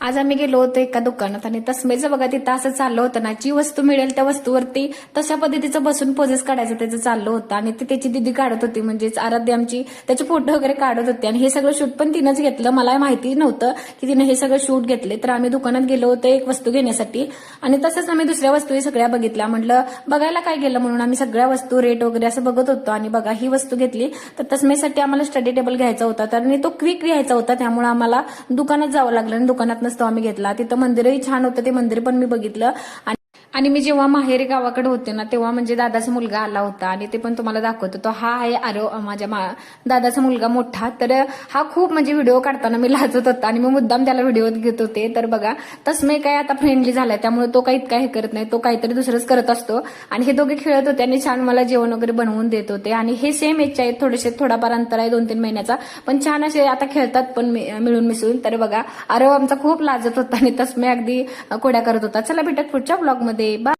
आज आम्ही गेलो होतो एका दुकानात आणि तस्मेचं बघा तिथं असं चाललं होतं ना, जी वस्तू मिळेल त्या वस्तूवरती तशा पद्धतीचं बसून पोजेस काढायचं त्याचं चाललं होतं. आणि ती त्याची दिदी काढत होती, म्हणजेच आराध्य आमची त्याचे फोटो वगैरे काढत होते. आणि हे सगळं शूट पण तिनंच घेतलं, मला माहिती नव्हतं की तिने हे सगळं शूट घेतले. तर आम्ही दुकानात गेलो होतो एक वस्तू घेण्यासाठी आणि तसंच आम्ही दुसऱ्या वस्तूही सगळ्या बघितल्या. म्हटलं बघायला काय गेलं म्हणून आम्ही सगळ्या वस्तू रेट वगैरे असं बघत होतो. आणि बघा ही वस्तू घेतली. तर तस्मेसाठी आम्हाला स्टडी टेबल घ्यायचा होता, तर तो क्विक घ्यायचा होता, त्यामुळे आम्हाला दुकानात जावं लागलं आणि दुकानात नसतो आम्ही घेतला. तिथं मंदिरही छान होतं, ते मंदिर पण मी बघितलं. आणि मी जेव्हा माहेरी गावाकडे होते ना, तेव्हा म्हणजे दादाचा मुलगा आला होता आणि ते पण तुम्हाला दाखवतो. तो हा आहे माझ्या दादाचा मुलगा मोठा. तर हा खूप म्हणजे व्हिडिओ काढताना मी लाजत होता आणि मी मुद्दाम त्याला व्हिडिओ घेत होते. तर बघा तस्मे काय आता फ्रेंडली झालाय, त्यामुळे तो काही इतका हे करत नाही, तो काहीतरी दुसरंच करत असतो. आणि हे दोघे खेळत होते आणि छान मला जेवण वगैरे बनवून देत होते. आणि हे सेम एजचे आहेत, थोडाफार अंतर आहे 2-3 महिन्याचा, पण छान असे आता खेळतात पण मिळून मिसळून. तर बघा आमचा खूप लाजत होता आणि तस्मे अगदी कोड्या करत होता. चला भेटत पुढच्या ब्लॉगमध्ये. बाय.